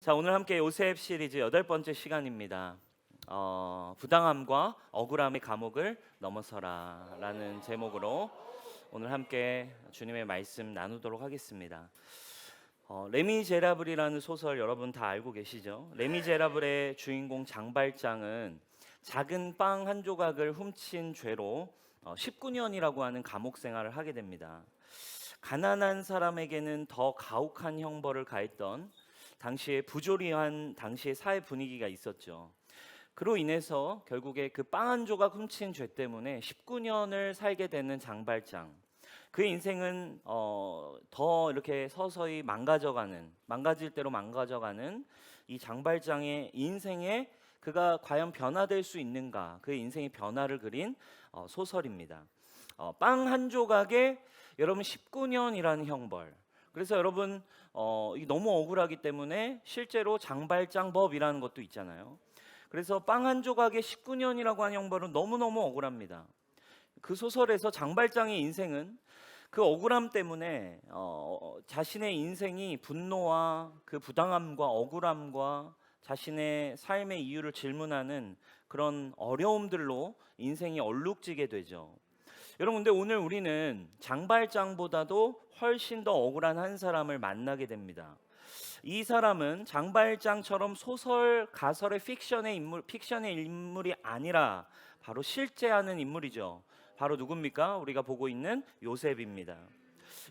자, 오늘 함께 요셉 시리즈 8번째 시간입니다. 부당함과 억울함의 감옥을 넘어서라 라는 제목으로 오늘 함께 주님의 말씀 나누도록 하겠습니다. 레미제라블이라는 소설 여러분 다 알고 계시죠? 레미제라블의 주인공 장발장은 작은 빵 한 조각을 훔친 죄로 19년이라고 하는 감옥 생활을 하게 됩니다. 가난한 사람에게는 더 가혹한 형벌을 가했던 당시에 부조리한 당시의 사회 분위기가 있었죠. 그로 인해서 결국에 그 빵 한 조각 훔친 죄 때문에 19년을 살게 되는 장발장. 그의 인생은 더 이렇게 서서히 망가질 대로 망가져가는 이 장발장의 인생에 그가 과연 변화될 수 있는가, 그의 인생의 변화를 그린 소설입니다. 빵 한 조각에 여러분 19년이라는 형벌. 그래서 여러분 이게 너무 억울하기 때문에 실제로 장발장법이라는 것도 있잖아요. 그래서 빵 한 조각에 19년이라고 하는 형벌은 너무너무 억울합니다. 그 소설에서 장발장의 인생은 그 억울함 때문에 자신의 인생이 분노와 그 부당함과 억울함과 자신의 삶의 이유를 질문하는 그런 어려움들로 인생이 얼룩지게 되죠. 여러분, 근데 오늘 우리는 장발장보다도 훨씬 더 억울한 한 사람을 만나게 됩니다. 이 사람은 장발장처럼 소설, 가설의 픽션의 인물이 아니라 바로 실제하는 인물이죠. 바로 누굽니까? 우리가 보고 있는 요셉입니다.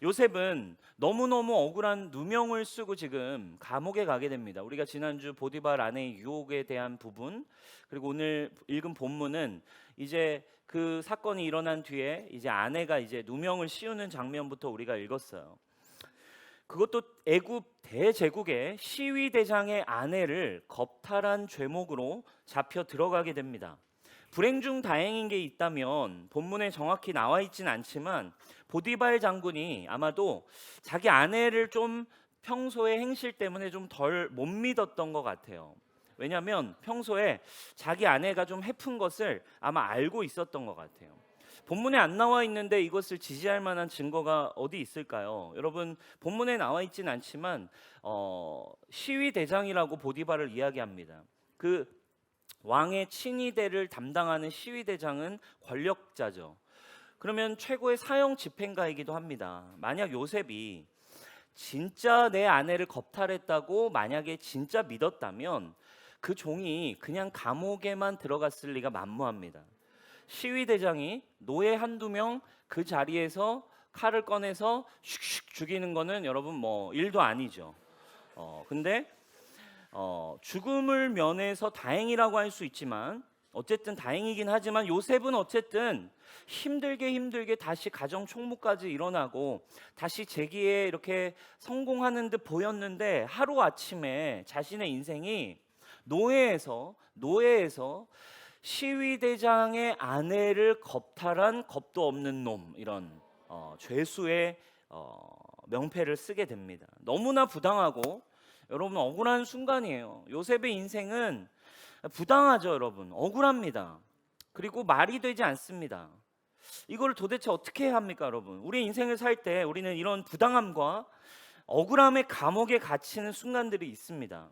요셉은 너무너무 억울한 누명을 쓰고 지금 감옥에 가게 됩니다. 우리가 지난주 보디발 아내의 유혹에 대한 부분, 그리고 오늘 읽은 본문은 이제 그 사건이 일어난 뒤에 이제 아내가 이제 누명을 씌우는 장면부터 우리가 읽었어요. 그것도 애굽 대제국의 시위대장의 아내를 겁탈한 죄목으로 잡혀 들어가게 됩니다. 불행 중 다행인 게 있다면 본문에 정확히 나와 있진 않지만 보디발 장군이 아마도 자기 아내를 좀 평소의 행실 때문에 좀 덜 못 믿었던 것 같아요. 왜냐하면 평소에 자기 아내가 좀 해픈 것을 아마 알고 있었던 것 같아요. 본문에 안 나와 있는데 이것을 지지할 만한 증거가 어디 있을까요? 여러분, 본문에 나와 있진 않지만 시위대장이라고 보디발을 이야기합니다. 그 왕의 친위대를 담당하는 시위대장은 권력자죠. 그러면 최고의 사형 집행가이기도 합니다. 만약 요셉이 진짜 내 아내를 겁탈했다고 만약에 진짜 믿었다면 그 종이 그냥 감옥에만 들어갔을 리가 만무합니다. 시위대장이 노예 한두 명 그 자리에서 칼을 꺼내서 슉슉 죽이는 거는 여러분 뭐 일도 아니죠. 근데 죽음을 면해서 다행이라고 할 수 있지만 어쨌든 다행이긴 하지만 요셉은 어쨌든 힘들게 다시 가정 총무까지 일어나고 다시 재기에 이렇게 성공하는 듯 보였는데 하루아침에 자신의 인생이 노예에서 시위대장의 아내를 겁탈한 겁도 없는 놈, 이런 죄수의 명패를 쓰게 됩니다. 너무나 부당하고 여러분 억울한 순간이에요. 요셉의 인생은 부당하죠. 여러분 억울합니다. 그리고 말이 되지 않습니다. 이걸 도대체 어떻게 해야 합니까? 여러분, 우리 인생을 살 때 우리는 이런 부당함과 억울함의 감옥에 갇히는 순간들이 있습니다.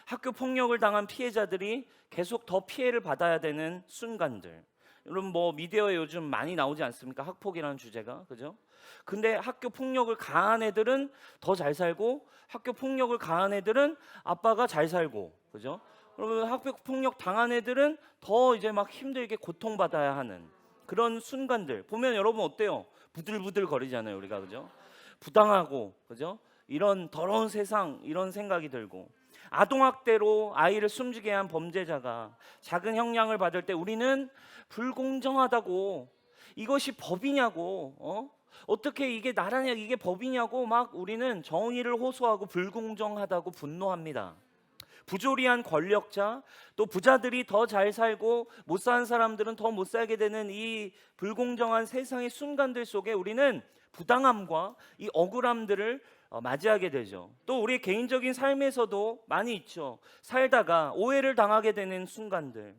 학교 폭력을 당한 피해자들이 계속 더 피해를 받아야 되는 순간들. 여러분 뭐 미디어에 요즘 많이 나오지 않습니까? 학폭이라는 주제가, 그죠? 근데 학교 폭력을 가한 애들은 더 잘 살고 학교 폭력을 가한 애들은 아빠가 잘 살고, 그죠? 그러면 학교 폭력 당한 애들은 더 이제 막 힘들게 고통받아야 하는 그런 순간들 보면 여러분 어때요? 부들부들 거리잖아요, 우리가, 그죠? 부당하고, 그죠? 이런 더러운 세상, 이런 생각이 들고, 아동학대로 아이를 숨지게 한 범죄자가 작은 형량을 받을 때 우리는 불공정하다고, 이것이 법이냐고, 어떻게 이게 나라냐, 이게 법이냐고 막 우리는 정의를 호소하고 불공정하다고 분노합니다. 부조리한 권력자, 또 부자들이 더 잘 살고 못 사는 사람들은 더 못 살게 되는 이 불공정한 세상의 순간들 속에 우리는 부당함과 이 억울함들을 맞이하게 되죠. 또 우리 개인적인 삶에서도 많이 있죠. 살다가 오해를 당하게 되는 순간들,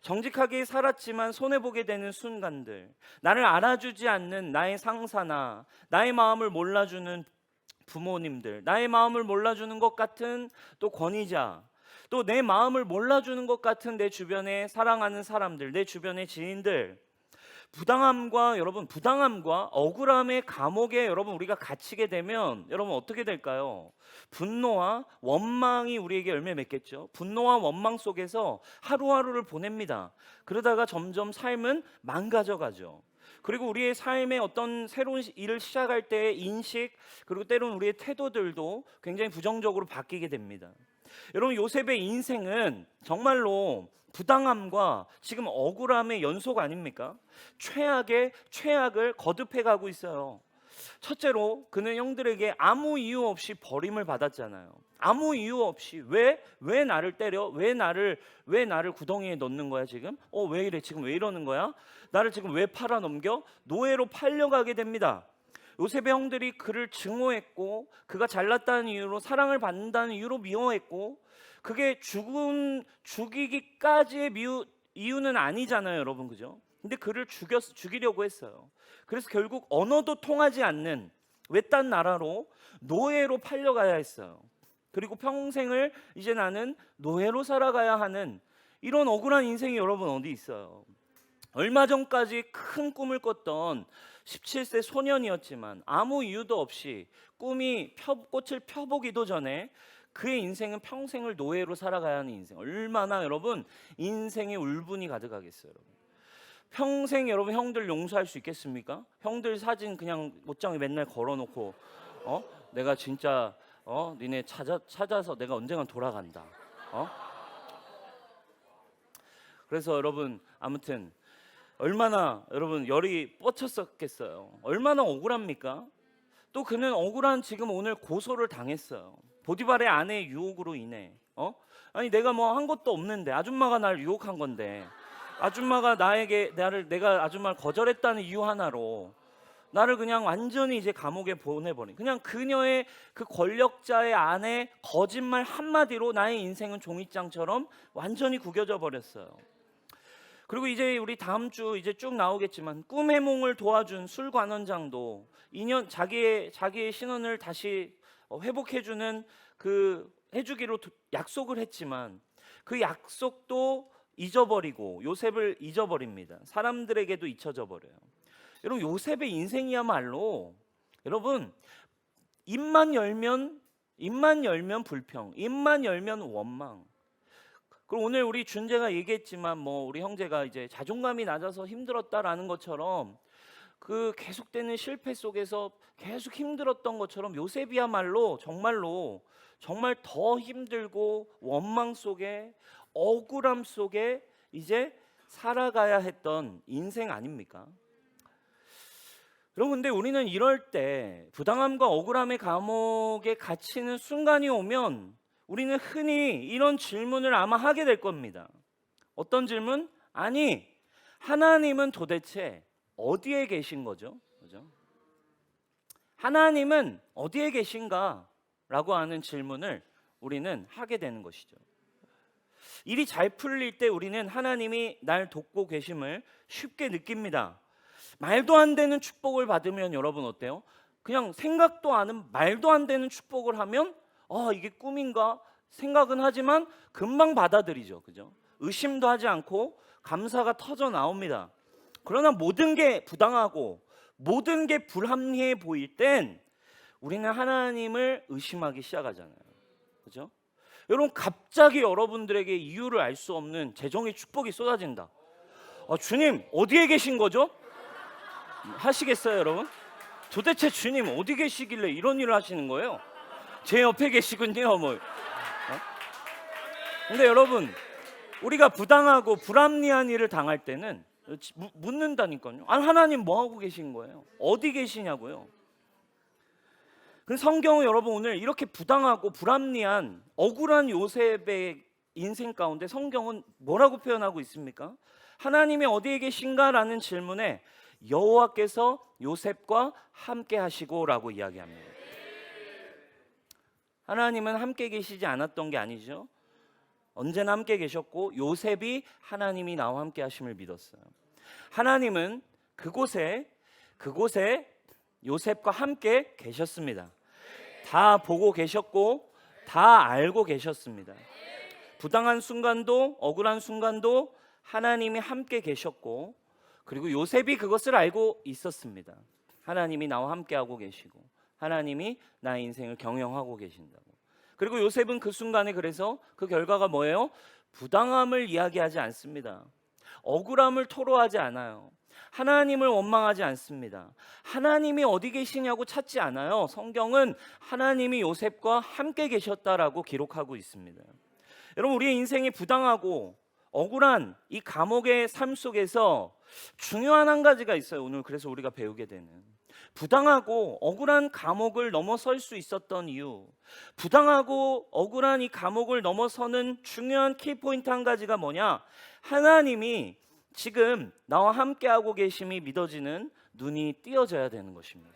정직하게 살았지만 손해보게 되는 순간들, 나를 알아주지 않는 나의 상사나 나의 마음을 몰라주는 부모님들, 나의 마음을 몰라주는 것 같은 또 권위자, 또 내 마음을 몰라주는 것 같은 내 주변에 사랑하는 사람들, 내 주변의 지인들, 부당함과 억울함의 감옥에 여러분 우리가 갇히게 되면 여러분 어떻게 될까요? 분노와 원망이 우리에게 열매 맺겠죠. 분노와 원망 속에서 하루하루를 보냅니다. 그러다가 점점 삶은 망가져가죠. 그리고 우리의 삶에 어떤 새로운 일을 시작할 때의 인식, 그리고 때로는 우리의 태도들도 굉장히 부정적으로 바뀌게 됩니다. 여러분, 요셉의 인생은 정말로 부당함과 지금 억울함의 연속 아닙니까? 최악의 최악을 거듭해 가고 있어요. 첫째로 그는 형들에게 아무 이유 없이 버림을 받았잖아요. 아무 이유 없이 왜 나를 때려? 왜 나를 구덩이에 넣는 거야 지금? 왜 이래? 지금 왜 이러는 거야? 나를 지금 왜 팔아 넘겨? 노예로 팔려가게 됩니다. 요셉의 형들이 그를 증오했고, 그가 잘났다는 이유로, 사랑을 받는다는 이유로 미워했고, 그게 죽이기까지의 이유는 아니잖아요, 여러분, 그죠? 근데 그를 죽이려고 했어요. 그래서 결국 언어도 통하지 않는 외딴 나라로 노예로 팔려가야 했어요. 그리고 평생을 이제 나는 노예로 살아가야 하는 이런 억울한 인생이 여러분 어디 있어요? 얼마 전까지 큰 꿈을 꿨던 17세 소년이었지만 아무 이유도 없이 꽃을 펴보기도 전에 그의 인생은 평생을 노예로 살아가야 하는 인생. 얼마나 여러분 인생의 울분이 가득하겠어요, 여러분. 평생 여러분 형들 용서할 수 있겠습니까? 형들 사진 그냥 못장에 맨날 걸어놓고 내가 진짜 니네 찾아서 내가 언젠간 돌아간다. 그래서 여러분 아무튼 얼마나 여러분 열이 뻗쳤었겠어요. 얼마나 억울합니까? 또 그는 억울한 지금 오늘 고소를 당했어요. 보디발의 아내의 유혹으로 인해 아니 내가 뭐 한 것도 없는데 아줌마가 날 유혹한 건데 아줌마가 내가 아줌마를 거절했다는 이유 하나로 나를 그냥 완전히 이제 감옥에 보내버린, 그냥 그녀의 그 권력자의 아내 거짓말 한마디로 나의 인생은 종이장처럼 완전히 구겨져 버렸어요. 그리고 이제 우리 다음 주 이제 쭉 나오겠지만 꿈 해몽을 도와준 술 관원장도 자기의 신원을 다시 회복해주는 해주기로 약속을 했지만 그 약속도 잊어버리고 요셉을 잊어버립니다. 사람들에게도 잊혀져 버려요. 여러분 요셉의 인생이야말로 여러분 입만 열면 불평, 입만 열면 원망. 그리고 오늘 우리 준재가 얘기했지만 우리 형제가 이제 자존감이 낮아서 힘들었다라는 것처럼 그 계속되는 실패 속에서 계속 힘들었던 것처럼 요셉이야말로 정말 더 힘들고 원망 속에 억울함 속에 이제 살아가야 했던 인생 아닙니까? 여러분 근데 우리는 이럴 때 부당함과 억울함의 감옥에 갇히는 순간이 오면 우리는 흔히 이런 질문을 아마 하게 될 겁니다. 어떤 질문? 아니, 하나님은 도대체 어디에 계신 거죠? 그죠? 하나님은 어디에 계신가? 라고 하는 질문을 우리는 하게 되는 것이죠. 일이 잘 풀릴 때 우리는 하나님이 날 돕고 계심을 쉽게 느낍니다. 말도 안 되는 축복을 받으면 여러분 어때요? 그냥 생각도 않은 말도 안 되는 축복을 하면 이게 꿈인가 생각은 하지만 금방 받아들이죠. 그죠? 의심도 하지 않고 감사가 터져 나옵니다. 그러나 모든 게 부당하고 모든 게 불합리해 보일 땐 우리는 하나님을 의심하기 시작하잖아요. 그죠? 여러분 갑자기 여러분들에게 이유를 알 수 없는 재정의 축복이 쏟아진다. 주님 어디에 계신 거죠? 하시겠어요, 여러분? 도대체 주님 어디 계시길래 이런 일을 하시는 거예요? 제 옆에 계시군요, 근데 여러분 우리가 부당하고 불합리한 일을 당할 때는 묻는다니까요. 하나님 뭐 하고 계신 거예요? 어디 계시냐고요? 그 성경은 여러분 오늘 이렇게 부당하고 불합리한 억울한 요셉의 인생 가운데 성경은 뭐라고 표현하고 있습니까? 하나님이 어디에 계신가라는 질문에 여호와께서 요셉과 함께 하시고라고 이야기합니다. 하나님은 함께 계시지 않았던 게 아니죠. 언제나 함께 계셨고 요셉이 하나님이 나와 함께 하심을 믿었어요. 하나님은 그곳에 요셉과 함께 계셨습니다. 다 보고 계셨고 다 알고 계셨습니다. 부당한 순간도 억울한 순간도 하나님이 함께 계셨고, 그리고 요셉이 그것을 알고 있었습니다. 하나님이 나와 함께하고 계시고 하나님이 나의 인생을 경영하고 계신다고. 그리고 요셉은 그 순간에, 그래서 그 결과가 뭐예요? 부당함을 이야기하지 않습니다. 억울함을 토로하지 않아요. 하나님을 원망하지 않습니다. 하나님이 어디 계시냐고 찾지 않아요. 성경은 하나님이 요셉과 함께 계셨다라고 기록하고 있습니다. 여러분, 우리의 인생이 부당하고 억울한 이 감옥의 삶 속에서 중요한 한 가지가 있어요. 오늘 그래서 우리가 배우게 되는, 부당하고 억울한 감옥을 넘어설 수 있었던 이유, 부당하고 억울한 이 감옥을 넘어서는 중요한 키포인트 한 가지가 뭐냐? 하나님이 지금 나와 함께하고 계심이 믿어지는 눈이 띄어져야 되는 것입니다.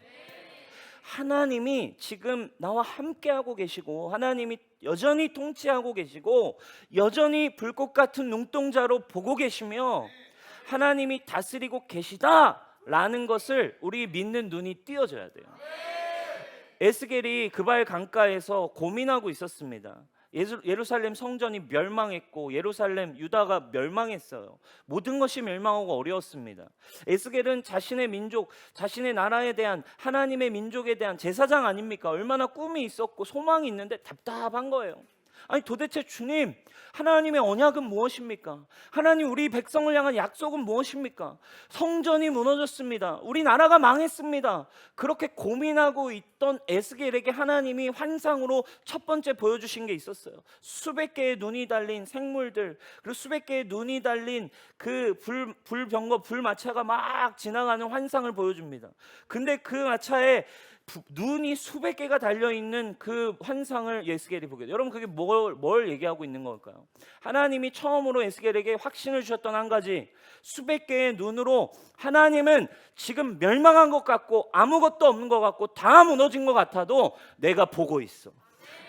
하나님이 지금 나와 함께하고 계시고 하나님이 여전히 통치하고 계시고 여전히 불꽃 같은 눈동자로 보고 계시며 하나님이 다스리고 계시다라는 것을 우리 믿는 눈이 띄어져야 돼요. 에스겔이 그발 강가에서 고민하고 있었습니다. 예루살렘 성전이 멸망했고 예루살렘 유다가 멸망했어요. 모든 것이 멸망하고 어려웠습니다. 에스겔은 자신의 민족, 자신의 나라에 대한, 하나님의 민족에 대한 제사장 아닙니까? 얼마나 꿈이 있었고 소망이 있는데 답답한 거예요. 아니 도대체 주님, 하나님의 언약은 무엇입니까? 하나님, 우리 백성을 향한 약속은 무엇입니까? 성전이 무너졌습니다. 우리 나라가 망했습니다. 그렇게 고민하고 있던 에스겔에게 하나님이 환상으로 첫 번째 보여주신 게 있었어요. 수백 개의 눈이 달린 생물들, 그리고 수백 개의 눈이 달린 그 불병거 불마차가 막 지나가는 환상을 보여줍니다. 근데 그 마차에 눈이 수백 개가 달려있는 그 환상을 에스겔이 보게 돼요. 여러분, 그게 뭘 얘기하고 있는 걸까요? 하나님이 처음으로 에스겔에게 확신을 주셨던 한 가지, 수백 개의 눈으로 하나님은 지금 멸망한 것 같고 아무것도 없는 것 같고 다 무너진 것 같아도 내가 보고 있어.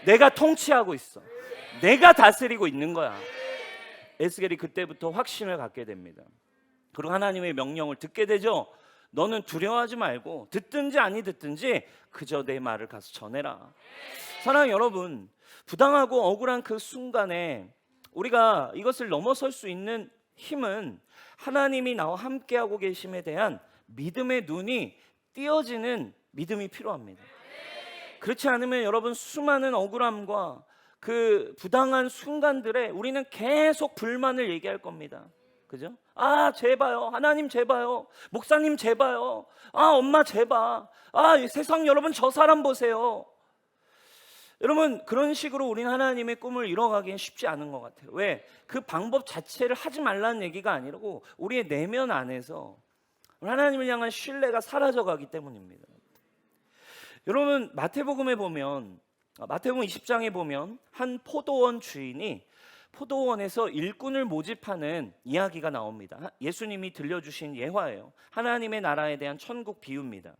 내가 통치하고 있어. 내가 다스리고 있는 거야. 에스겔이 그때부터 확신을 갖게 됩니다. 그리고 하나님의 명령을 듣게 되죠. 너는 두려워하지 말고 듣든지 아니 듣든지 그저 내 말을 가서 전해라. 사랑하는 여러분, 부당하고 억울한 그 순간에 우리가 이것을 넘어설 수 있는 힘은 하나님이 나와 함께하고 계심에 대한 믿음의 눈이 띄어지는 믿음이 필요합니다. 그렇지 않으면 여러분, 수많은 억울함과 그 부당한 순간들에 우리는 계속 불만을 얘기할 겁니다. 그죠? 아, 제발요. 하나님 제발요. 목사님 제발요. 아, 엄마 제발. 아, 세상 여러분, 저 사람 보세요. 여러분, 그런 식으로 우리는 하나님의 꿈을 이뤄가기는 쉽지 않은 것 같아요. 왜? 그 방법 자체를 하지 말라는 얘기가 아니고 우리의 내면 안에서 하나님을 향한 신뢰가 사라져가기 때문입니다. 여러분, 마태복음에 보면, 마태복음 20장에 보면 한 포도원 주인이 포도원에서 일꾼을 모집하는 이야기가 나옵니다. 예수님이 들려주신 예화예요. 하나님의 나라에 대한 천국 비유입니다.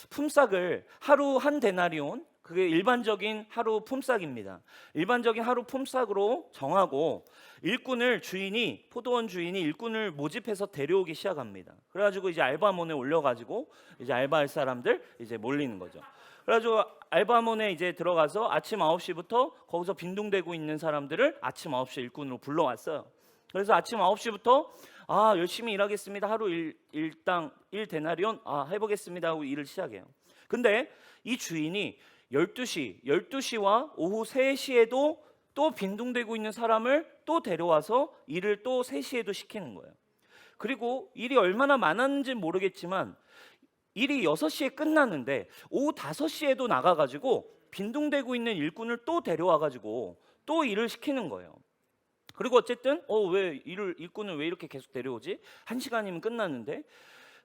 품삯을 하루 한 데나리온, 그게 일반적인 하루 품삯입니다. 일반적인 하루 품삯으로 정하고 일꾼을 포도원 주인이 일꾼을 모집해서 데려오기 시작합니다. 그래가지고 이제 알바몬에 올려가지고 이제 알바할 사람들 이제 몰리는 거죠. 그래가지고 알바몬에 이제 들어가서 아침 9시부터 거기서 빈둥대고 있는 사람들을 아침 9시에 일꾼으로 불러왔어요. 그래서 아침 9시부터 열심히 일하겠습니다. 하루 일당 1데나리온 해보겠습니다 하고 일을 시작해요. 근데 이 주인이 12시와 오후 3시에도 또 빈둥대고 있는 사람을 또 데려와서 일을 또 3시에도 시키는 거예요. 그리고 일이 얼마나 많았는지 모르겠지만 일이 6시에 끝났는데 오후 5시에도 나가가지고 빈둥대고 있는 일꾼을 또 데려와가지고 또 일을 시키는 거예요. 그리고 어쨌든 왜 일꾼을 왜 이렇게 계속 데려오지? 1시간이면 끝났는데.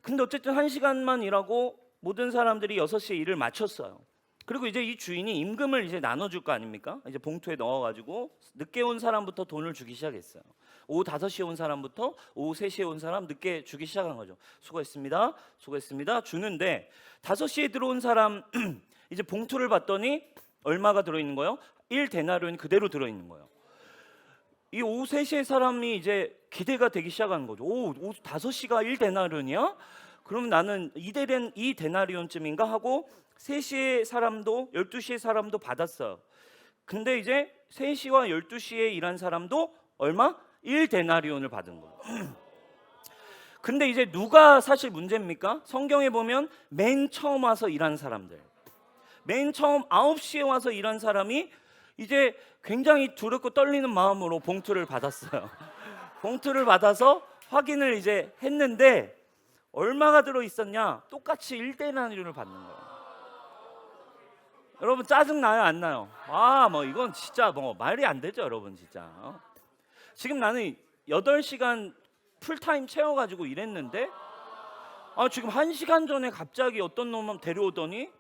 근데 어쨌든 1시간만 일하고 모든 사람들이 6시에 일을 마쳤어요. 그리고 이제 이 주인이 임금을 이제 나눠줄 거 아닙니까? 이제 봉투에 넣어가지고 늦게 온 사람부터 돈을 주기 시작했어요. 오후 5시에 온 사람부터 오후 3시에 온 사람 늦게 주기 시작한 거죠. 수고했습니다. 수고했습니다. 주는데 5시에 들어온 사람 이제 봉투를 봤더니 얼마가 들어있는 거예요? 1데나리온이 그대로 들어있는 거예요. 이 오후 3시에 사람이 이제 기대가 되기 시작한 거죠. 오후 5시가 1데나리온이야? 그러면 나는 2데나리온쯤인가 하고 3시의 사람도 12시의 사람도 받았어요. 근데 이제 3시와 12시에 일한 사람도 얼마? 1데나리온을 받은 거예요. 근데 이제 누가 사실 문제입니까? 성경에 보면 맨 처음 와서 일한 사람들, 맨 처음 9시에 와서 일한 사람이 이제 굉장히 두렵고 떨리는 마음으로 봉투를 받았어요. 봉투를 받아서 확인을 이제 했는데 얼마가 들어 있었냐? 똑같이 1데나리온을 받는 거예요. 여러분 짜증 나요, 안 나요? 뭐 이건 진짜 뭐 말이 안 되죠, 여러분 진짜. 지금 나는 8시간 풀타임 채워가지고 일했는데 지금 1시간 전에 갑자기 어떤 놈은 데려오더니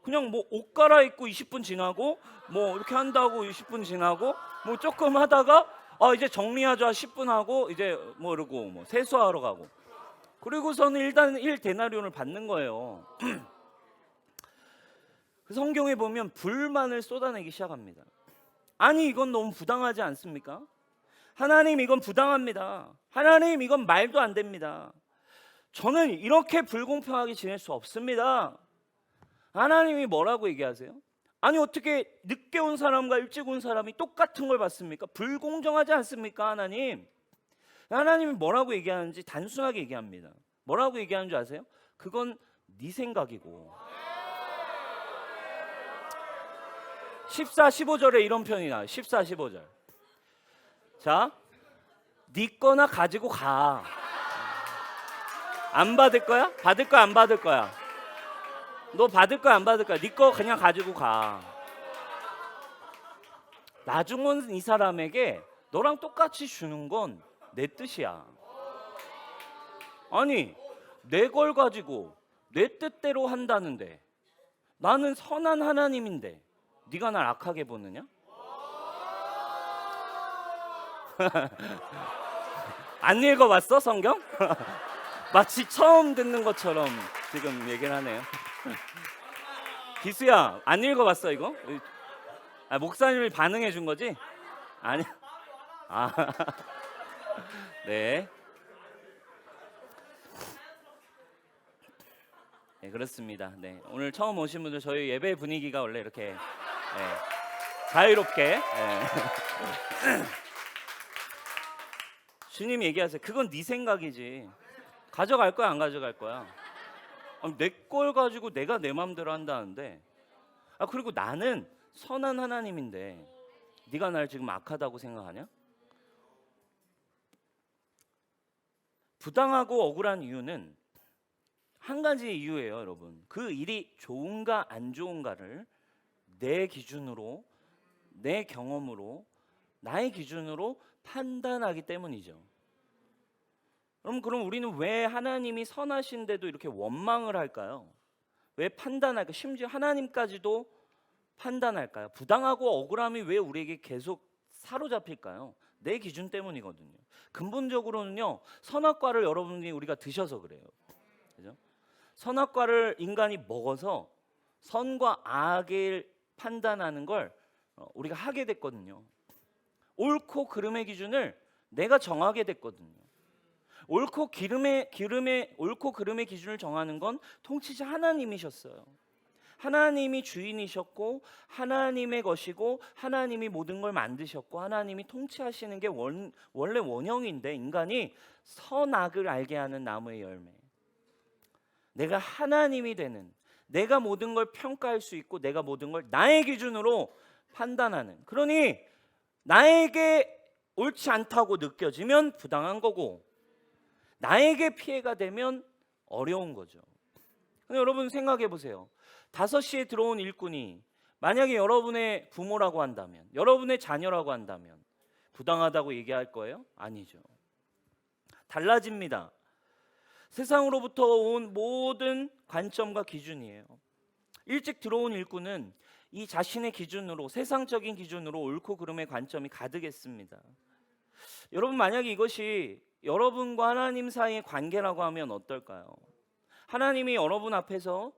그냥 뭐 옷 갈아입고 20분 지나고 뭐 이렇게 한다고 20분 지나고 뭐 조금 하다가 이제 정리하자 10분 하고 이제 뭐 이러고 뭐 세수하러 가고, 그리고서는 일단 1데나리온을 받는 거예요. 성경에 보면 불만을 쏟아내기 시작합니다. 아니 이건 너무 부당하지 않습니까? 하나님 이건 부당합니다. 하나님 이건 말도 안 됩니다. 저는 이렇게 불공평하게 지낼 수 없습니다. 하나님이 뭐라고 얘기하세요? 아니 어떻게 늦게 온 사람과 일찍 온 사람이 똑같은 걸 받습니까? 불공정하지 않습니까? 하나님이 뭐라고 얘기하는지 단순하게 얘기합니다. 뭐라고 얘기하는 줄 아세요? 그건 네 생각이고. 14, 15절에 이런 표현이 나와요. 14, 15절. 자, 네 거나 가지고 가. 안 받을 거야? 받을 거야, 안 받을 거야? 너 받을 거야, 안 받을 거야? 네 거 그냥 가지고 가. 나중은 이 사람에게 너랑 똑같이 주는 건 내 뜻이야. 아니, 내 걸 가지고 내 뜻대로 한다는데 나는 선한 하나님인데 네가 날 악하게 보느냐? 안 읽어봤어 성경? 마치 처음 듣는 것처럼 지금 얘기를 하네요. 기수야, 안 읽어봤어 이거? 목사님이 반응해 준 거지? 아니. 네. 네, 그렇습니다. 네, 오늘 처음 오신 분들 저희 예배 분위기가 원래 이렇게 자유롭게 주님 얘기하세요. 그건 네 생각이지. 가져갈 거야, 안 가져갈 거야? 내 걸 가지고 내가 내 마음대로 한다는데, 그리고 나는 선한 하나님인데 네가 날 지금 악하다고 생각하냐? 부당하고 억울한 이유는 한 가지 이유예요, 여러분. 그 일이 좋은가 안 좋은가를 내 기준으로, 내 경험으로, 나의 기준으로 판단하기 때문이죠. 그럼 우리는 왜 하나님이 선하신데도 이렇게 원망을 할까요? 왜 판단할까요? 심지어 하나님까지도 판단할까요? 부당하고 억울함이 왜 우리에게 계속 사로잡힐까요? 내 기준 때문이거든요. 근본적으로는요, 선악과를 여러분이 우리가 드셔서 그래요. 그죠? 선악과를 인간이 먹어서 선과 악을 판단하는 걸 우리가 하게 됐거든요. 옳고 그름의 기준을 내가 정하게 됐거든요. 옳고 그름의 기준을 정하는 건 통치자 하나님이셨어요. 하나님이 주인이셨고 하나님의 것이고 하나님이 모든 걸 만드셨고 하나님이 통치하시는 게 원래 원형인데, 인간이 선악을 알게 하는 나무의 열매, 내가 하나님이 되는, 내가 모든 걸 평가할 수 있고 내가 모든 걸 나의 기준으로 판단하는, 그러니 나에게 옳지 않다고 느껴지면 부당한 거고 나에게 피해가 되면 어려운 거죠. 근데 여러분 생각해 보세요. 5시에 들어온 일꾼이 만약에 여러분의 부모라고 한다면, 여러분의 자녀라고 한다면 부당하다고 얘기할 거예요? 아니죠. 달라집니다. 세상으로부터 온 모든 관점과 기준이에요. 일찍 들어온 일꾼은 이 자신의 기준으로, 세상적인 기준으로 옳고 그름의 관점이 가득했습니다. 여러분 만약에 이것이 여러분과 하나님 사이의 관계라고 하면 어떨까요? 하나님이 여러분 앞에서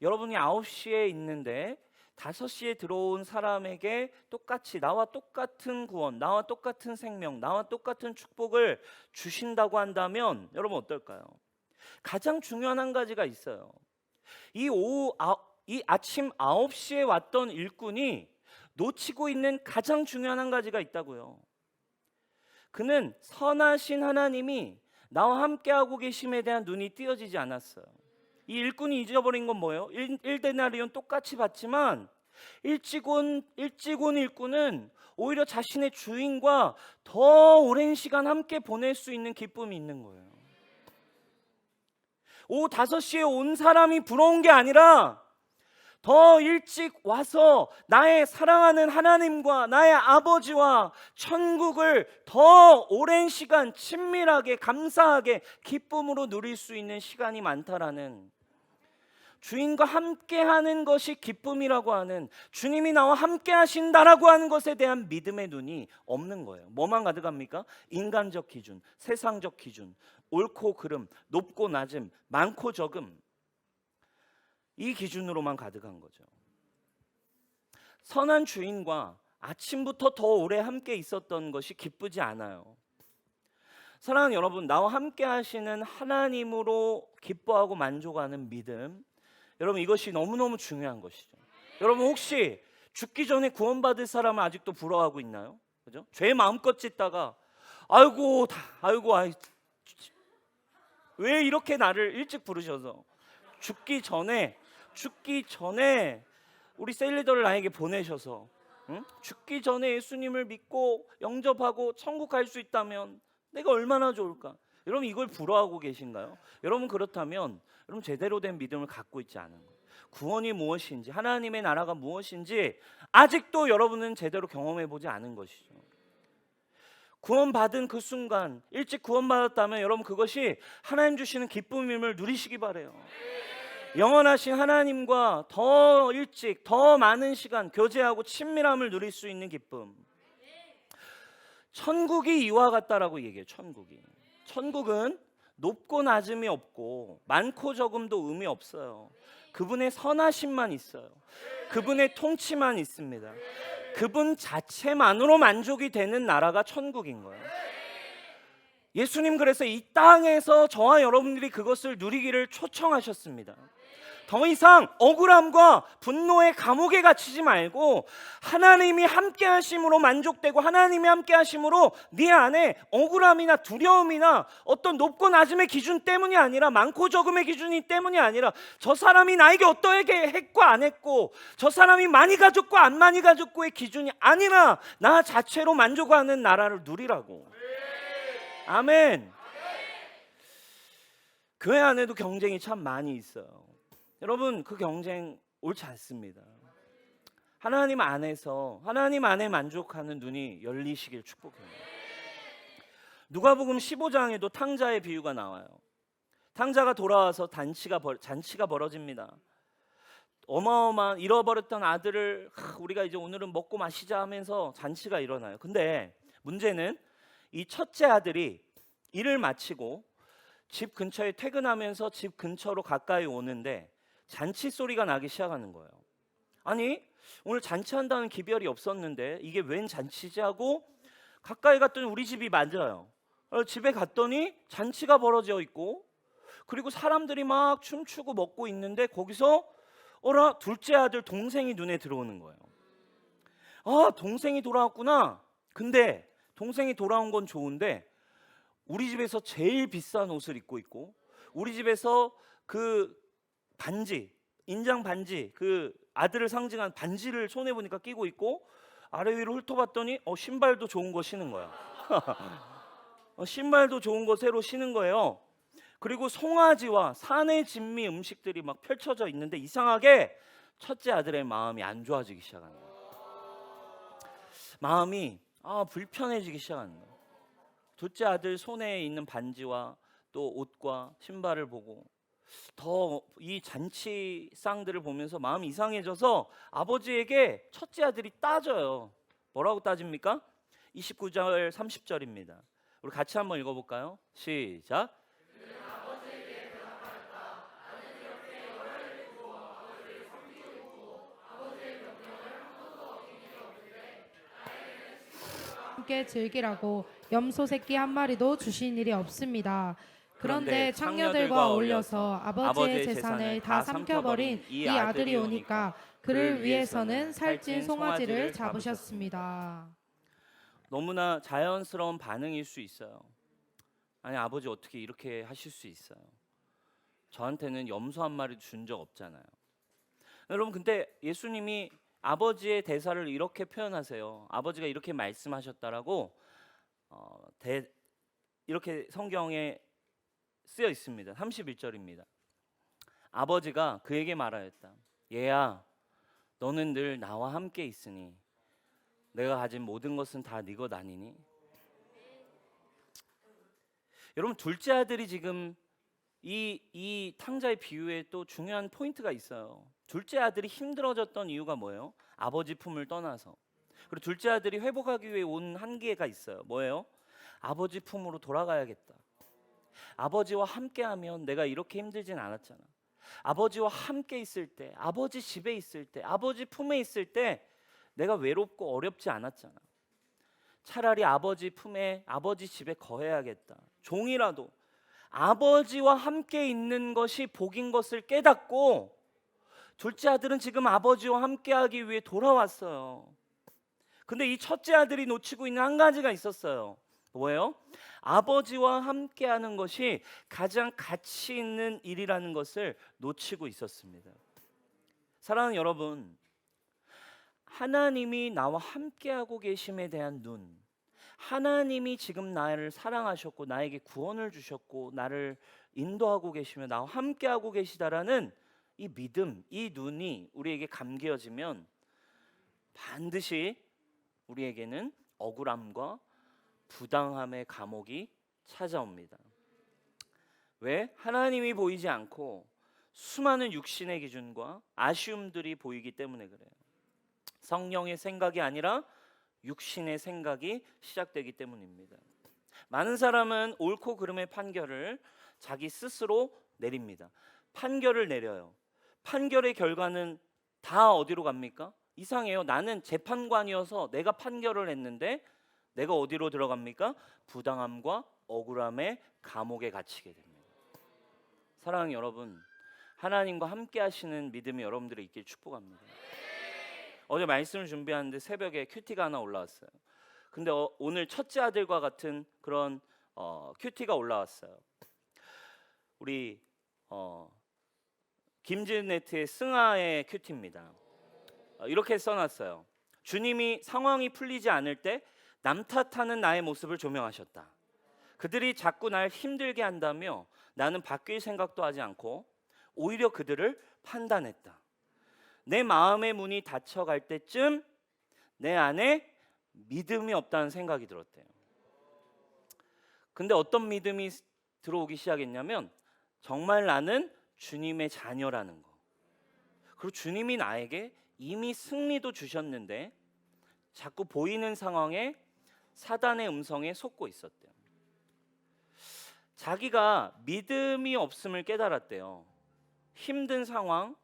여러분이 9시에 있는데 5시에 들어온 사람에게 똑같이 나와 똑같은 구원, 나와 똑같은 생명, 나와 똑같은 축복을 주신다고 한다면 여러분 어떨까요? 가장 중요한 한 가지가 있어요. 이 아침 9시에 왔던 일꾼이 놓치고 있는 가장 중요한 한 가지가 있다고요. 그는 선하신 하나님이 나와 함께하고 계심에 대한 눈이 띄어지지 않았어요. 이 일꾼이 잊어버린 건 뭐예요? 1데나리온 똑같이 받지만 일찍 온 일꾼은 오히려 자신의 주인과 더 오랜 시간 함께 보낼 수 있는 기쁨이 있는 거예요. 오후 5시에 온 사람이 부러운 게 아니라 더 일찍 와서 나의 사랑하는 하나님과 나의 아버지와 천국을 더 오랜 시간 친밀하게 감사하게 기쁨으로 누릴 수 있는 시간이 많다라는, 주인과 함께하는 것이 기쁨이라고 하는, 주님이 나와 함께 하신다라고 하는 것에 대한 믿음의 눈이 없는 거예요. 뭐만 가득합니까? 인간적 기준, 세상적 기준, 옳고 그름, 높고 낮음, 많고 적음, 이 기준으로만 가득한 거죠. 선한 주인과 아침부터 더 오래 함께 있었던 것이 기쁘지 않아요. 사랑하는 여러분, 나와 함께 하시는 하나님으로 기뻐하고 만족하는 믿음, 여러분 이것이 너무너무 중요한 것이죠. 여러분 혹시 죽기 전에 구원받을 사람을 아직도 부러워하고 있나요? 그죠? 죄 마음껏 짓다가 왜 이렇게 나를 일찍 부르셔서 죽기 전에 우리 셀리더를 나에게 보내셔서 죽기 전에 예수님을 믿고 영접하고 천국 갈 수 있다면 내가 얼마나 좋을까? 여러분 이걸 부러워하고 계신가요? 여러분 그렇다면 여러분 제대로 된 믿음을 갖고 있지 않은 거예요. 구원이 무엇인지, 하나님의 나라가 무엇인지 아직도 여러분은 제대로 경험해 보지 않은 것이죠. 구원받은 그 순간, 일찍 구원받았다면 여러분 그것이 하나님 주시는 기쁨임을 누리시기 바래요. 영원하신 하나님과 더 일찍 더 많은 시간 교제하고 친밀함을 누릴 수 있는 기쁨, 천국이 이와 같다라고 얘기해요. 천국은 높고 낮음이 없고 많고 적음도 의미 없어요. 그분의 선하심만 있어요. 그분의 통치만 있습니다. 그분 자체만으로 만족이 되는 나라가 천국인 거예요. 예수님 그래서 이 땅에서 저와 여러분들이 그것을 누리기를 초청하셨습니다. 더 이상 억울함과 분노의 감옥에 갇히지 말고 하나님이 함께 하심으로 만족되고, 하나님이 함께 하심으로 네 안에 억울함이나 두려움이나 어떤 높고 낮음의 기준 때문이 아니라, 많고 적음의 기준이 때문이 아니라, 저 사람이 나에게 어떻게 했고 안 했고, 저 사람이 많이 가졌고 안 많이 가졌고의 기준이 아니라 나 자체로 만족하는 나라를 누리라고. 아멘. 교회 안에도 경쟁이 참 많이 있어요. 여러분 그 경쟁 옳지 않습니다. 하나님 안에서 하나님 안에 만족하는 눈이 열리시길 축복합니다. 누가복음 15장에도 탕자의 비유가 나와요. 탕자가 돌아와서 잔치가 벌어집니다. 어마어마한 잃어버렸던 아들을 우리가 이제 오늘은 먹고 마시자 하면서 잔치가 일어나요. 근데 문제는 이 첫째 아들이 일을 마치고 집 근처에 퇴근하면서 집 근처로 가까이 오는데 잔치 소리가 나기 시작하는 거예요. 아니 오늘 잔치한다는 기별이 없었는데 이게 웬 잔치지 하고 가까이 갔더니 우리 집이 맞아요. 집에 갔더니 잔치가 벌어져 있고, 그리고 사람들이 막 춤추고 먹고 있는데 거기서 둘째 아들 동생이 눈에 들어오는 거예요. 아, 동생이 돌아왔구나. 근데 동생이 돌아온 건 좋은데 우리 집에서 제일 비싼 옷을 입고 있고, 우리 집에서 그 반지, 인장 반지, 그 아들을 상징한 반지를 손에 보니까 끼고 있고, 아래 위로 훑어봤더니 신발도 좋은 거 신은 거야. 신발도 좋은 거 새로 신은 거예요. 그리고 송아지와 산의 진미 음식들이 막 펼쳐져 있는데 이상하게 첫째 아들의 마음이 안 좋아지기 시작하는 거예요. 마음이 불편해지기 시작하는 거예요. 둘째 아들 손에 있는 반지와 또 옷과 신발을 보고 더 이 잔치상들을 보면서 마음이 이상해져서 아버지에게 첫째 아들이 따져요. 뭐라고 따집니까? 29절 30절입니다. 우리 같이 한번 읽어볼까요? 시작. 함께 즐기라고 염소 새끼 한 마리도 주신 일이 없습니다. 그런데 창녀들과 어울려서 아버지의 재산을 다 삼켜버린 이 아들이 오니까 그를 위해서는 살찐 송아지를 잡으셨습니다. 너무나 자연스러운 반응일 수 있어요. 아니, 아버지 어떻게 이렇게 하실 수 있어요? 저한테는 염소 한 마리 준 적 없잖아요. 여러분, 근데 예수님이 아버지의 대사를 이렇게 표현하세요. 아버지가 이렇게 말씀하셨다라고 이렇게 성경에 쓰여 있습니다. 31절입니다. 아버지가 그에게 말하였다. 얘야, 너는 늘 나와 함께 있으니 내가 가진 모든 것은 다 네 것 아니니? 여러분, 둘째 아들이 지금 이 탕자의 비유에 또 중요한 포인트가 있어요. 둘째 아들이 힘들어졌던 이유가 뭐예요? 아버지 품을 떠나서. 그리고 둘째 아들이 회복하기 위해 온 한계가 있어요. 뭐예요? 아버지 품으로 돌아가야겠다. 아버지와 함께하면 내가 이렇게 힘들진 않았잖아. 아버지와 함께 있을 때, 아버지 집에 있을 때, 아버지 품에 있을 때 내가 외롭고 어렵지 않았잖아. 차라리 아버지 품에, 아버지 집에 거해야겠다. 종이라도 아버지와 함께 있는 것이 복인 것을 깨닫고, 둘째 아들은 지금 아버지와 함께하기 위해 돌아왔어요. 근데 이 첫째 아들이 놓치고 있는 한 가지가 있었어요. 뭐예요? 아버지와 함께하는 것이 가장 가치 있는 일이라는 것을 놓치고 있었습니다. 사랑하는 여러분, 하나님이 나와 함께하고 계심에 대한 눈, 하나님이 지금 나를 사랑하셨고 나에게 구원을 주셨고 나를 인도하고 계시며 나와 함께하고 계시다라는 이 믿음, 이 눈이 우리에게 감겨지면 반드시 우리에게는 억울함과 부당함의 감옥이 찾아옵니다. 왜? 하나님이 보이지 않고 수많은 육신의 기준과 아쉬움들이 보이기 때문에 그래요. 성령의 생각이 아니라 육신의 생각이 시작되기 때문입니다. 많은 사람은 옳고 그름의 판결을 자기 스스로 내립니다. 판결을 내려요. 판결의 결과는 다 어디로 갑니까? 이상해요. 나는 재판관이어서 내가 판결을 했는데 내가 어디로 들어갑니까? 부당함과 억울함의 감옥에 갇히게 됩니다. 사랑하는 여러분, 하나님과 함께 하시는 믿음이 여러분들의 있길 축복합니다. 어제 말씀을 준비하는데 새벽에 큐티가 하나 올라왔어요. 근데 오늘 첫째 아들과 같은 그런 큐티가 올라왔어요. 우리 김진네트의 승하의 큐티입니다. 이렇게 써놨어요. 주님이 상황이 풀리지 않을 때 남 탓하는 나의 모습을 조명하셨다. 그들이 자꾸 날 힘들게 한다며 나는 바뀔 생각도 하지 않고 오히려 그들을 판단했다. 내 마음의 문이 닫혀갈 때쯤 내 안에 믿음이 없다는 생각이 들었대요. 근데 어떤 믿음이 들어오기 시작했냐면 정말 나는 주님의 자녀라는 거. 그리고 주님이 나에게 이미 승리도 주셨는데 자꾸 보이는 상황에 사단의 음성에 속고 있었대요. 자기가 믿음이 없음을 깨달았대요. 힘든 상황,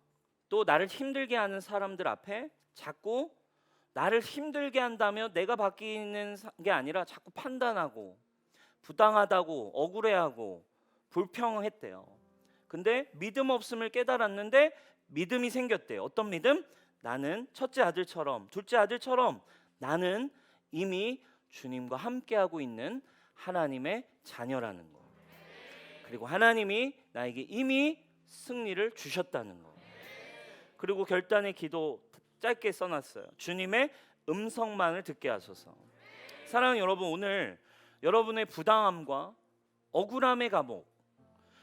또 나를 힘들게 하는 사람들 앞에 자꾸 나를 힘들게 한다며 내가 바뀌는 게 아니라 자꾸 판단하고 부당하다고 억울해하고 불평했대요. 근데 믿음 없음을 깨달았는데 믿음이 생겼대요. 어떤 믿음? 나는 첫째 아들처럼, 둘째 아들처럼 나는 이미 주님과 함께하고 있는 하나님의 자녀라는 거. 그리고 하나님이 나에게 이미 승리를 주셨다는 거. 그리고 결단의 기도 짧게 써놨어요. 주님의 음성만을 듣게 하소서. 사랑하는 여러분, 오늘 여러분의 부당함과 억울함의 감옥,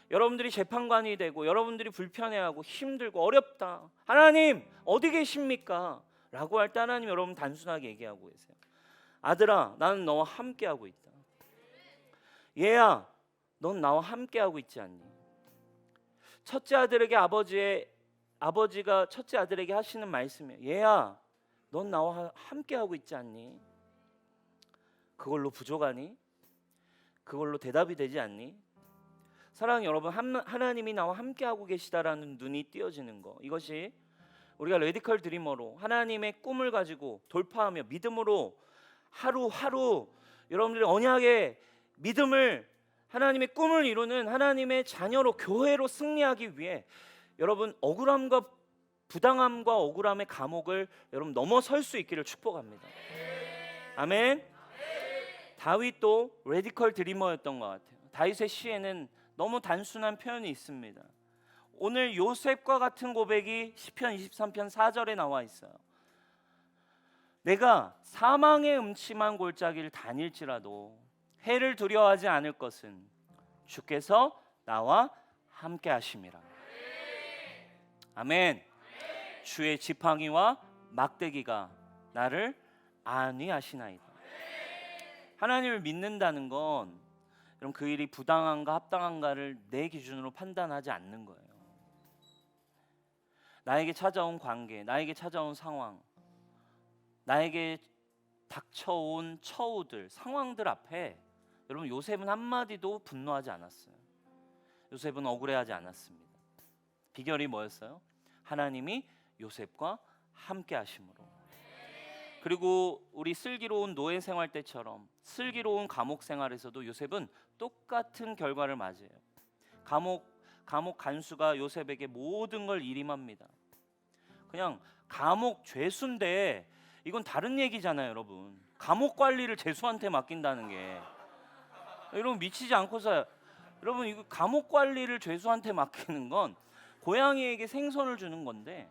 여러분들이 재판관이 되고 여러분들이 불편해하고 힘들고 어렵다, 하나님 어디 계십니까? 라고 할 때 하나님 여러분 단순하게 얘기하고 계세요. 아들아, 나는 너와 함께하고 있다. 얘야, 넌 나와 함께하고 있지 않니? 첫째 아들에게 아버지가 첫째 아들에게 하시는 말씀이에요. 얘야, 넌 나와 함께하고 있지 않니? 그걸로 부족하니? 그걸로 대답이 되지 않니? 사랑하는 여러분, 하나님이 나와 함께하고 계시다라는 눈이 띄어지는 거, 이것이 우리가 레디컬 드리머로 하나님의 꿈을 가지고 돌파하며 믿음으로 하루하루 여러분들이 언약의 믿음을 하나님의 꿈을 이루는 하나님의 자녀로 교회로 승리하기 위해 여러분 억울함과 부당함과 억울함의 감옥을 여러분 넘어설 수 있기를 축복합니다. 아멘. 다윗도 레디컬 드리머였던 것 같아요. 다윗의 시에는 너무 단순한 표현이 있습니다. 오늘 요셉과 같은 고백이 시편 23편 4절에 나와 있어요. 내가 사망의 음침한 골짜기를 다닐지라도 해를 두려워하지 않을 것은 주께서 나와 함께 하심이라. 아멘. 주의 지팡이와 막대기가 나를 안위하시나이다. 하나님을 믿는다는 건 여러분 그 일이 부당한가 합당한가를 내 기준으로 판단하지 않는 거예요. 나에게 찾아온 관계, 나에게 찾아온 상황, 나에게 닥쳐온 처우들, 상황들 앞에 여러분 요셉은 한마디도 분노하지 않았어요. 요셉은 억울해하지 않았습니다. 비결이 뭐였어요? 하나님이 요셉과 함께 하심으로. 그리고 우리 슬기로운 노예 생활 때처럼 슬기로운 감옥 생활에서도 요셉은 똑같은 결과를 맞이해요. 감옥 간수가 요셉에게 모든 걸 일임합니다. 그냥 감옥 죄수인데 이건 다른 얘기잖아요, 여러분. 감옥 관리를 죄수한테 맡긴다는 게 여러분 미치지 않고서 여러분 이거 감옥 관리를 죄수한테 맡기는 건 고양이에게 생선을 주는 건데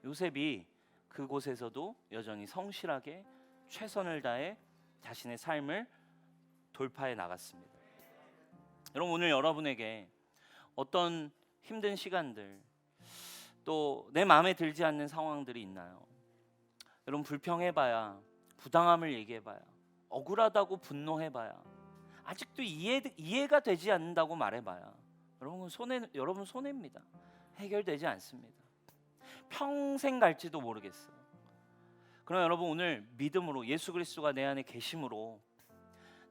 요셉이 그곳에서도 여전히 성실하게 최선을 다해 자신의 삶을 돌파해 나갔습니다. 여러분 오늘 여러분에게 어떤 힘든 시간들 또 내 마음에 들지 않는 상황들이 있나요? 여러분 불평해봐야 부당함을 얘기해봐야 억울하다고 분노해봐야 아직도 이해가 되지 않는다고 말해봐야 여러분 손해입니다. 해결되지 않습니다. 평생 갈지도 모르겠어요. 그러나 여러분 오늘 믿음으로 예수 그리스도가 내 안에 계심으로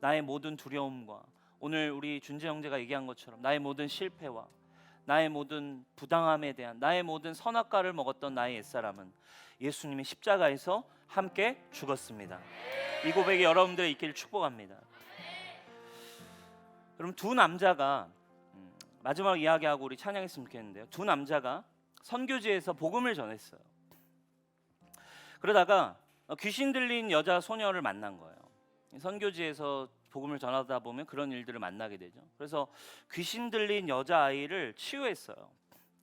나의 모든 두려움과 오늘 우리 준재 형제가 얘기한 것처럼 나의 모든 실패와 나의 모든 부당함에 대한 나의 모든 선악과를 먹었던 나의 옛사람은 예수님의 십자가에서 함께 죽었습니다. 이 고백이 여러분들의 있기를 축복합니다. 여러분 두 남자가 마지막 이야기하고 우리 찬양했으면 좋겠는데요. 두 남자가 선교지에서 복음을 전했어요. 그러다가 귀신 들린 여자 소녀를 만난 거예요. 선교지에서 복음을 전하다 보면 그런 일들을 만나게 되죠. 그래서 귀신 들린 여자아이를 치유했어요.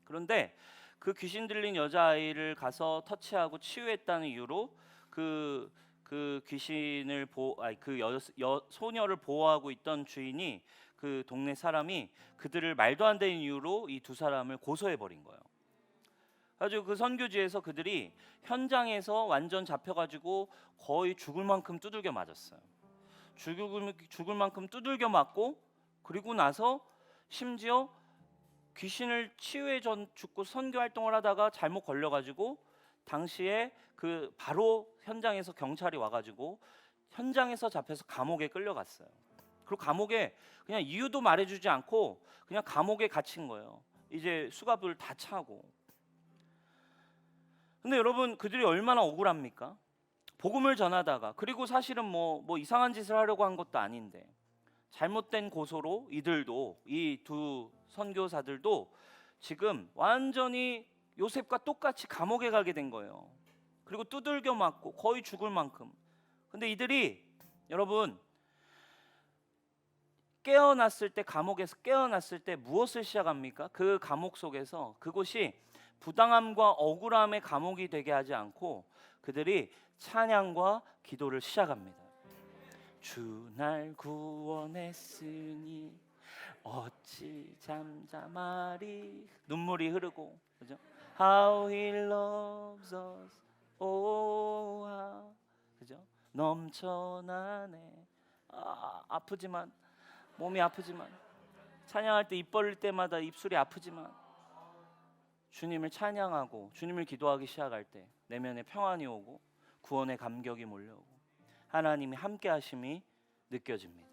그런데 그 귀신 들린 여자아이를 가서 터치하고 치유했다는 이유로 그 귀신을 소녀를 보호하고 있던 주인이 그 동네 사람이 그들을 말도 안 되는 이유로 이 두 사람을 고소해 버린 거예요. 아주 그 선교지에서 그들이 현장에서 완전 잡혀가지고 거의 죽을 만큼 두들겨 맞았어요. 죽을 만큼 두들겨 맞고 그리고 나서 심지어 귀신을 치유해 죽고 선교 활동을 하다가 잘못 걸려가지고 당시에 그 바로 현장에서 경찰이 와가지고 현장에서 잡혀서 감옥에 끌려갔어요. 그리고 감옥에 그냥 이유도 말해주지 않고 그냥 감옥에 갇힌 거예요. 이제 수갑을 다 차고. 근데 여러분 그들이 얼마나 억울합니까? 복음을 전하다가 그리고 사실은 뭐 이상한 짓을 하려고 한 것도 아닌데 잘못된 고소로 이들도 이 두 선교사들도 지금 완전히 요셉과 똑같이 감옥에 가게 된 거예요. 그리고 두들겨 맞고 거의 죽을 만큼. 근데 이들이 여러분 깨어났을 때 감옥에서 깨어났을 때 무엇을 시작합니까? 그 감옥 속에서 그곳이 부당함과 억울함의 감옥이 되게 하지 않고 그들이 찬양과 기도를 시작합니다. 주 날 구원했으니 어찌 잠잠하리. 눈물이 흐르고 그죠? How he loves us, oh how. 그죠? 넘쳐나네. 아프지만 몸이 아프지만 찬양할 때 입 벌릴 때마다 입술이 아프지만 주님을 찬양하고 주님을 기도하기 시작할 때 내면에 평안이 오고 구원의 감격이 몰려오고 하나님이 함께 하심이 느껴집니다.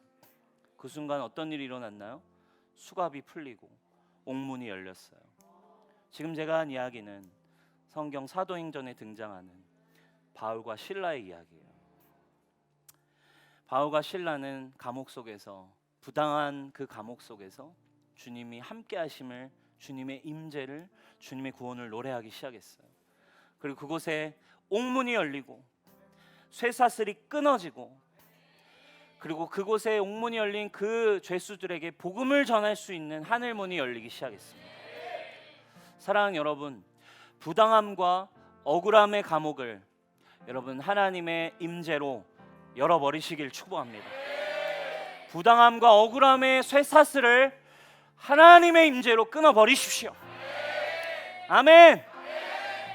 그 순간 어떤 일이 일어났나요? 수갑이 풀리고 옥문이 열렸어요. 지금 제가 한 이야기는 성경 사도행전에 등장하는 바울과 실라의 이야기예요. 바울과 실라는 감옥 속에서 부당한 그 감옥 속에서 주님이 함께 하심을, 주님의 임재를, 주님의 구원을 노래하기 시작했어요. 그리고 그곳에 옥문이 열리고 쇠사슬이 끊어지고, 그리고 그곳에 옥문이 열린 그 죄수들에게 복음을 전할 수 있는 하늘문이 열리기 시작했습니다. 사랑하는 여러분, 부당함과 억울함의 감옥을 여러분 하나님의 임재로 열어버리시길 축복합니다. 부당함과 억울함의 쇠사슬을 하나님의 임재로 끊어버리십시오. 아멘.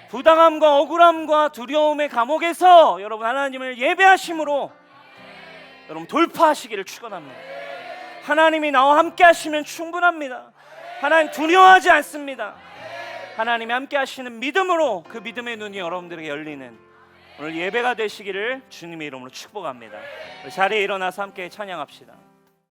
부당함과 억울함과 두려움의 감옥에서 여러분 하나님을 예배하심으로 여러분 돌파하시기를 축원합니다. 하나님이 나와 함께 하시면 충분합니다. 하나님 두려워하지 않습니다. 하나님이 함께 하시는 믿음으로 그 믿음의 눈이 여러분들에게 열리는 오늘 예배가 되시기를 주님의 이름으로 축복합니다. 자리에 일어나서 함께 찬양합시다.